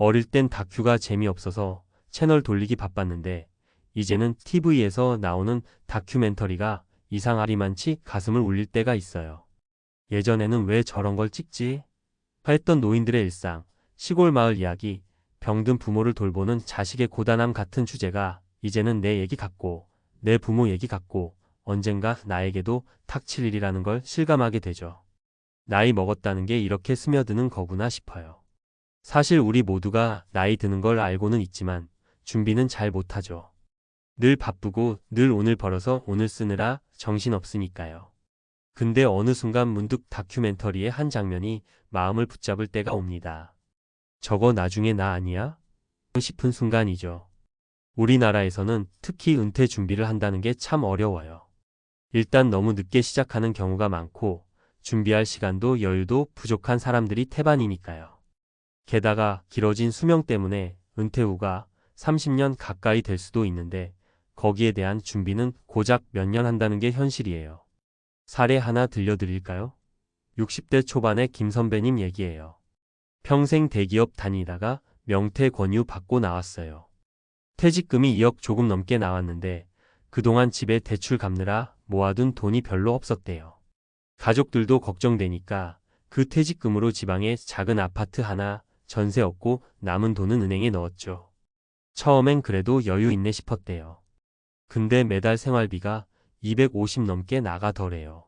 어릴 땐 다큐가 재미없어서 채널 돌리기 바빴는데 이제는 TV에서 나오는 다큐멘터리가 이상하리만치 가슴을 울릴 때가 있어요. 예전에는 왜 저런 걸 찍지? 했던 노인들의 일상, 시골 마을 이야기, 병든 부모를 돌보는 자식의 고단함 같은 주제가 이제는 내 얘기 같고 내 부모 얘기 같고 언젠가 나에게도 닥칠 일이라는 걸 실감하게 되죠. 나이 먹었다는 게 이렇게 스며드는 거구나 싶어요. 사실 우리 모두가 나이 드는 걸 알고는 있지만 준비는 잘 못하죠. 늘 바쁘고 늘 오늘 벌어서 오늘 쓰느라 정신없으니까요. 근데 어느 순간 문득 다큐멘터리의 한 장면이 마음을 붙잡을 때가 옵니다. 저거 나중에 나 아니야? 싶은 순간이죠. 우리나라에서는 특히 은퇴 준비를 한다는 게 참 어려워요. 일단 너무 늦게 시작하는 경우가 많고 준비할 시간도 여유도 부족한 사람들이 태반이니까요. 게다가 길어진 수명 때문에 은퇴 후가 30년 가까이 될 수도 있는데 거기에 대한 준비는 고작 몇 년 한다는 게 현실이에요. 사례 하나 들려드릴까요? 60대 초반의 김 선배님 얘기예요. 평생 대기업 다니다가 명퇴 권유 받고 나왔어요. 퇴직금이 2억 조금 넘게 나왔는데 그동안 집에 대출 갚느라 모아둔 돈이 별로 없었대요. 가족들도 걱정되니까 그 퇴직금으로 지방에 작은 아파트 하나 전세 얻고 남은 돈은 은행에 넣었죠. 처음엔 그래도 여유 있네 싶었대요. 근데 매달 생활비가 250 넘게 나가더래요.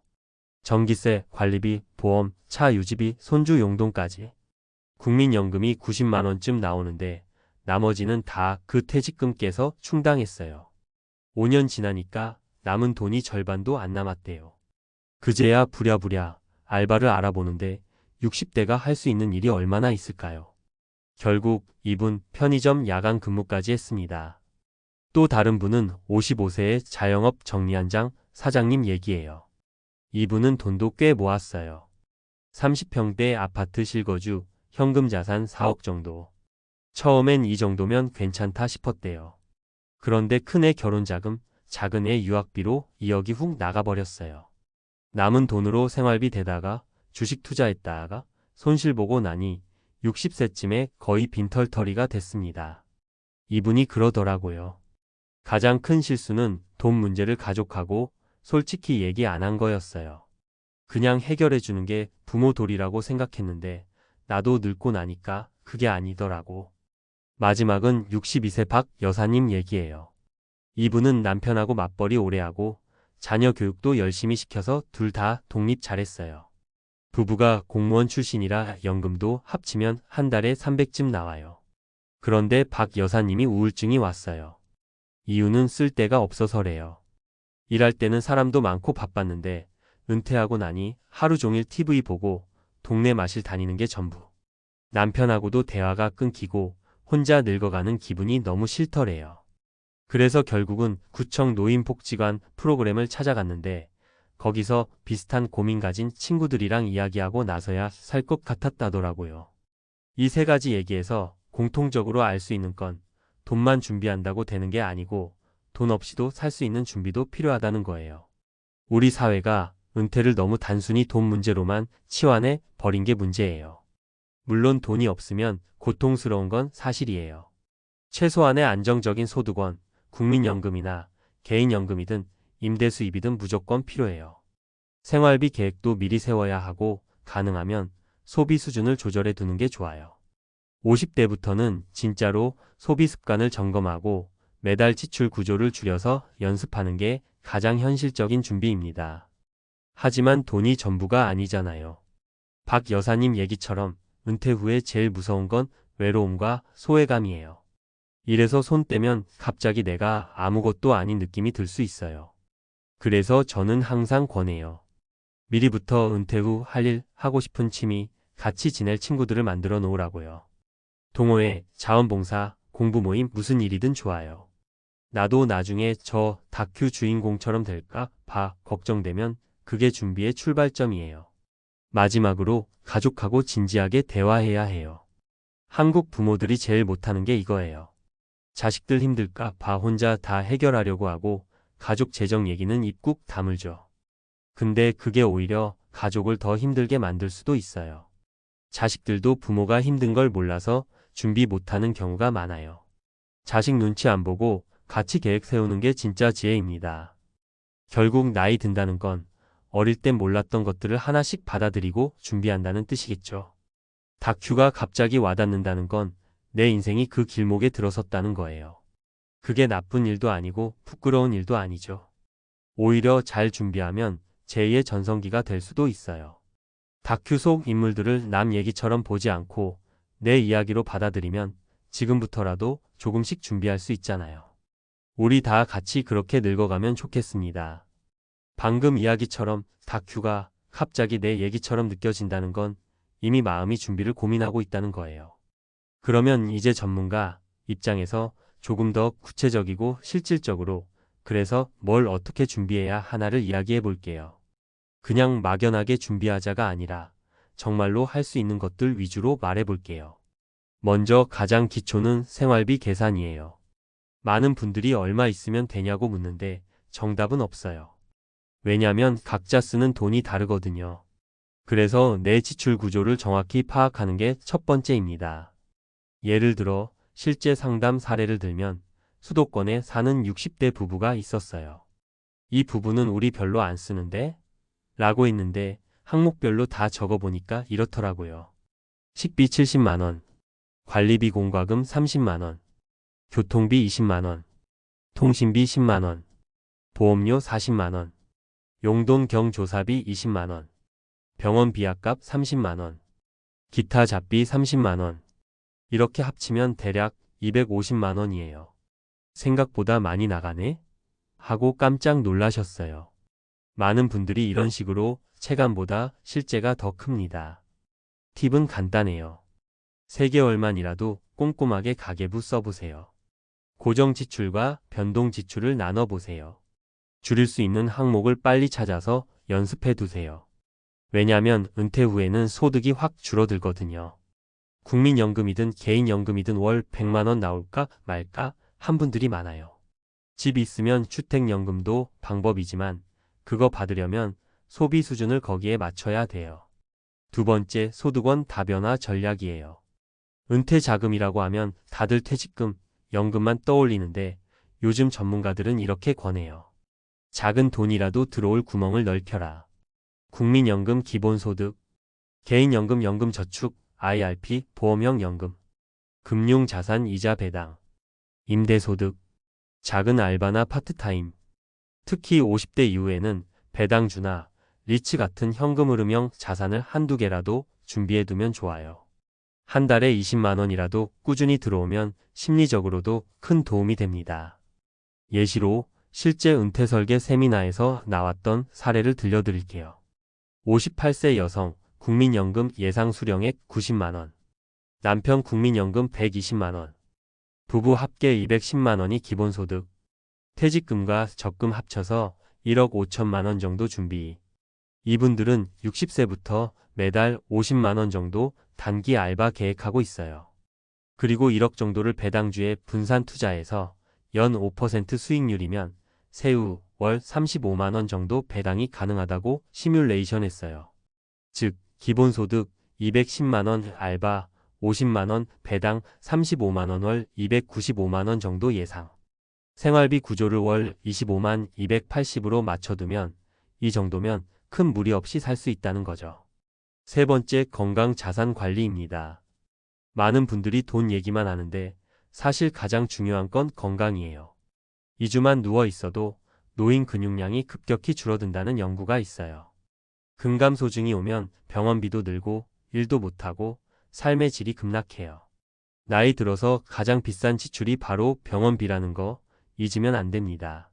전기세, 관리비, 보험, 차 유지비, 손주 용돈까지. 국민연금이 90만 원쯤 나오는데 나머지는 다 그 퇴직금 깨서 충당했어요. 5년 지나니까 남은 돈이 절반도 안 남았대요. 그제야 부랴부랴 알바를 알아보는데 60대가 할 수 있는 일이 얼마나 있을까요? 결국 이분 편의점 야간 근무까지 했습니다. 또 다른 분은 55세의 자영업 정리한장 사장님 얘기예요. 이분은 돈도 꽤 모았어요. 30평대 아파트 실거주, 현금 자산 4억 정도. 처음엔 이 정도면 괜찮다 싶었대요. 그런데 큰애 결혼자금, 작은애 유학비로 2억이 훅 나가버렸어요. 남은 돈으로 생활비 대다가 주식 투자했다가 손실 보고 나니 60세쯤에 거의 빈털터리가 됐습니다. 이분이 그러더라고요. 가장 큰 실수는 돈 문제를 가족하고 솔직히 얘기 안 한 거였어요. 그냥 해결해 주는 게 부모 도리라고 생각했는데 나도 늙고 나니까 그게 아니더라고. 마지막은 62세 박 여사님 얘기예요. 이분은 남편하고 맞벌이 오래 하고 자녀 교육도 열심히 시켜서 둘 다 독립 잘했어요. 부부가 공무원 출신이라 연금도 합치면 한 달에 300쯤 나와요. 그런데 박 여사님이 우울증이 왔어요. 이유는 쓸 데가 없어서래요. 일할 때는 사람도 많고 바빴는데 은퇴하고 나니 하루 종일 TV 보고 동네 마실 다니는 게 전부. 남편하고도 대화가 끊기고 혼자 늙어가는 기분이 너무 싫더래요. 그래서 결국은 구청 노인복지관 프로그램을 찾아갔는데 거기서 비슷한 고민 가진 친구들이랑 이야기하고 나서야 살 것 같았다더라고요. 이 세 가지 얘기에서 공통적으로 알 수 있는 건 돈만 준비한다고 되는 게 아니고 돈 없이도 살 수 있는 준비도 필요하다는 거예요. 우리 사회가 은퇴를 너무 단순히 돈 문제로만 치환해 버린 게 문제예요. 물론 돈이 없으면 고통스러운 건 사실이에요. 최소한의 안정적인 소득원, 국민연금이나 개인연금이든 임대수입이든 무조건 필요해요. 생활비 계획도 미리 세워야 하고 가능하면 소비 수준을 조절해 두는 게 좋아요. 50대부터는 진짜로 소비 습관을 점검하고 매달 지출 구조를 줄여서 연습하는 게 가장 현실적인 준비입니다. 하지만 돈이 전부가 아니잖아요. 박 여사님 얘기처럼 은퇴 후에 제일 무서운 건 외로움과 소외감이에요. 이래서 손 떼면 갑자기 내가 아무것도 아닌 느낌이 들 수 있어요. 그래서 저는 항상 권해요. 미리부터 은퇴 후 할 일, 하고 싶은 취미, 같이 지낼 친구들을 만들어 놓으라고요. 동호회, 자원봉사, 공부 모임 무슨 일이든 좋아요. 나도 나중에 저 다큐 주인공처럼 될까 봐 걱정되면 그게 준비의 출발점이에요. 마지막으로 가족하고 진지하게 대화해야 해요. 한국 부모들이 제일 못하는 게 이거예요. 자식들 힘들까 봐 혼자 다 해결하려고 하고 가족 재정 얘기는 입 꾹 다물죠. 근데 그게 오히려 가족을 더 힘들게 만들 수도 있어요. 자식들도 부모가 힘든 걸 몰라서 준비 못하는 경우가 많아요. 자식 눈치 안 보고 같이 계획 세우는 게 진짜 지혜입니다. 결국 나이 든다는 건 어릴 땐 몰랐던 것들을 하나씩 받아들이고 준비한다는 뜻이겠죠. 다큐가 갑자기 와닿는다는 건 내 인생이 그 길목에 들어섰다는 거예요. 그게 나쁜 일도 아니고 부끄러운 일도 아니죠. 오히려 잘 준비하면 제2의 전성기가 될 수도 있어요. 다큐 속 인물들을 남 얘기처럼 보지 않고 내 이야기로 받아들이면 지금부터라도 조금씩 준비할 수 있잖아요. 우리 다 같이 그렇게 늙어가면 좋겠습니다. 방금 이야기처럼 다큐가 갑자기 내 얘기처럼 느껴진다는 건 이미 마음이 준비를 고민하고 있다는 거예요. 그러면 이제 전문가 입장에서 조금 더 구체적이고 실질적으로 그래서 뭘 어떻게 준비해야 하나를 이야기해 볼게요. 그냥 막연하게 준비하자가 아니라 정말로 할 수 있는 것들 위주로 말해 볼게요. 먼저 가장 기초는 생활비 계산이에요. 많은 분들이 얼마 있으면 되냐고 묻는데 정답은 없어요. 왜냐면 각자 쓰는 돈이 다르거든요. 그래서 내 지출 구조를 정확히 파악하는 게 첫 번째입니다. 예를 들어 실제 상담 사례를 들면 수도권에 사는 60대 부부가 있었어요. 이 부부는 우리 별로 안 쓰는데? 라고 했는데 항목별로 다 적어보니까 이렇더라고요. 식비 70만원, 관리비 공과금 30만원, 교통비 20만원, 통신비 10만원, 보험료 40만원, 용돈 경조사비 20만원, 병원 비약값 30만원, 기타 잡비 30만원. 이렇게 합치면 대략 250만원이에요. 생각보다 많이 나가네? 하고 깜짝 놀라셨어요. 많은 분들이 이런 식으로 체감보다 실제가 더 큽니다. 팁은 간단해요. 3개월만이라도 꼼꼼하게 가계부 써보세요. 고정 지출과 변동 지출을 나눠보세요. 줄일 수 있는 항목을 빨리 찾아서 연습해 두세요. 왜냐면 은퇴 후에는 소득이 확 줄어들거든요. 국민연금이든 개인연금이든 월 100만원 나올까 말까 한 분들이 많아요. 집 있으면 주택연금도 방법이지만 그거 받으려면 소비 수준을 거기에 맞춰야 돼요. 두 번째, 소득원 다변화 전략이에요. 은퇴 자금이라고 하면 다들 퇴직금, 연금만 떠올리는데 요즘 전문가들은 이렇게 권해요. 작은 돈이라도 들어올 구멍을 넓혀라. 국민연금 기본소득, 개인연금 연금저축, IRP, 보험형 연금, 금융자산 이자 배당, 임대소득, 작은 알바나 파트타임, 특히 50대 이후에는 배당주나 리츠 같은 현금 흐름형 자산을 한두 개라도 준비해두면 좋아요. 한 달에 20만원이라도 꾸준히 들어오면 심리적으로도 큰 도움이 됩니다. 예시로 실제 은퇴 설계 세미나에서 나왔던 사례를 들려드릴게요. 58세 여성, 국민연금 예상 수령액 90만원, 남편 국민연금 120만원, 부부 합계 210만원이 기본소득, 퇴직금과 적금 합쳐서 1억 5천만원 정도 준비. 이분들은 60세부터 매달 50만원 정도 단기 알바 계획하고 있어요. 그리고 1억 정도를 배당주에 분산 투자해서 연 5% 수익률이면 세후 월 35만원 정도 배당이 가능하다고 시뮬레이션 했어요. 즉, 기본소득 210만원 알바 50만원 배당 35만원 월 295만원 정도 예상. 생활비 구조를 월 25만 280으로 맞춰두면 이 정도면 큰 무리 없이 살 수 있다는 거죠. 세 번째, 건강 자산 관리입니다. 많은 분들이 돈 얘기만 하는데 사실 가장 중요한 건 건강이에요. 2주만 누워 있어도 노인 근육량이 급격히 줄어든다는 연구가 있어요. 근감소증이 오면 병원비도 늘고 일도 못하고 삶의 질이 급락해요. 나이 들어서 가장 비싼 지출이 바로 병원비라는 거 잊으면 안 됩니다.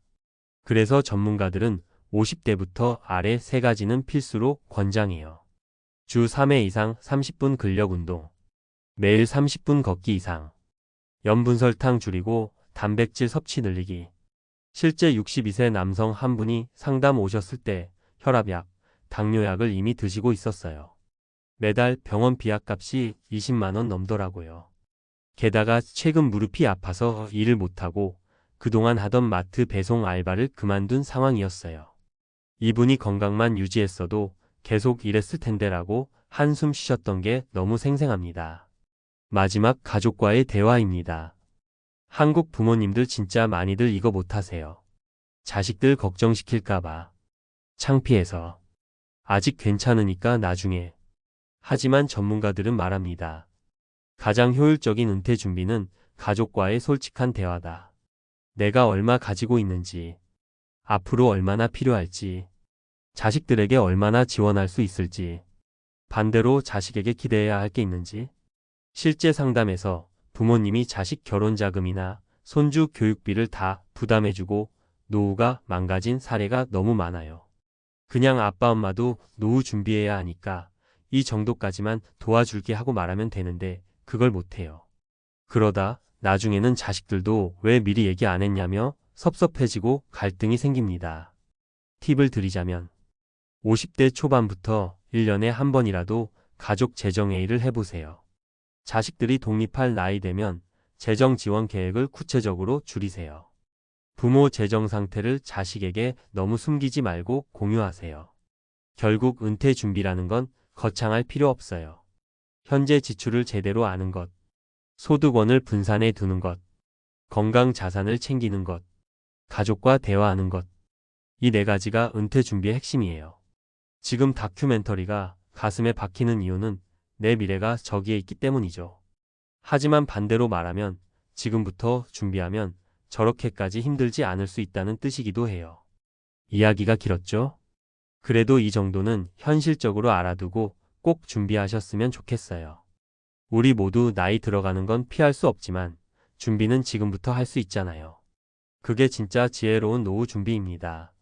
그래서 전문가들은 50대부터 아래 3가지는 필수로 권장해요. 주 3회 이상 30분 근력 운동, 매일 30분 걷기 이상, 염분설탕 줄이고 단백질 섭취 늘리기. 실제 62세 남성 한 분이 상담 오셨을 때 혈압약, 당뇨약을 이미 드시고 있었어요. 매달 병원 비약값이 20만원 넘더라고요. 게다가 최근 무릎이 아파서 일을 못하고 그동안 하던 마트 배송 알바를 그만둔 상황이었어요. 이분이 건강만 유지했어도 계속 일했을 텐데라고 한숨 쉬셨던 게 너무 생생합니다. 마지막 가족과의 대화입니다. 한국 부모님들 진짜 많이들 이거 못하세요. 자식들 걱정시킬까봐. 창피해서. 아직 괜찮으니까 나중에. 하지만 전문가들은 말합니다. 가장 효율적인 은퇴 준비는 가족과의 솔직한 대화다. 내가 얼마 가지고 있는지, 앞으로 얼마나 필요할지, 자식들에게 얼마나 지원할 수 있을지, 반대로 자식에게 기대해야 할 게 있는지. 실제 상담에서 부모님이 자식 결혼 자금이나 손주 교육비를 다 부담해주고 노후가 망가진 사례가 너무 많아요. 그냥 아빠 엄마도 노후 준비해야 하니까 이 정도까지만 도와줄게 하고 말하면 되는데 그걸 못해요. 그러다 나중에는 자식들도 왜 미리 얘기 안 했냐며 섭섭해지고 갈등이 생깁니다. 팁을 드리자면 50대 초반부터 1년에 한 번이라도 가족 재정회의를 해보세요. 자식들이 독립할 나이 되면 재정 지원 계획을 구체적으로 줄이세요. 부모 재정 상태를 자식에게 너무 숨기지 말고 공유하세요. 결국 은퇴 준비라는 건 거창할 필요 없어요. 현재 지출을 제대로 아는 것, 소득원을 분산해 두는 것, 건강 자산을 챙기는 것, 가족과 대화하는 것. 이 네 가지가 은퇴 준비의 핵심이에요. 지금 다큐멘터리가 가슴에 박히는 이유는 내 미래가 저기에 있기 때문이죠. 하지만 반대로 말하면 지금부터 준비하면 저렇게까지 힘들지 않을 수 있다는 뜻이기도 해요. 이야기가 길었죠? 그래도 이 정도는 현실적으로 알아두고 꼭 준비하셨으면 좋겠어요. 우리 모두 나이 들어가는 건 피할 수 없지만 준비는 지금부터 할 수 있잖아요. 그게 진짜 지혜로운 노후 준비입니다.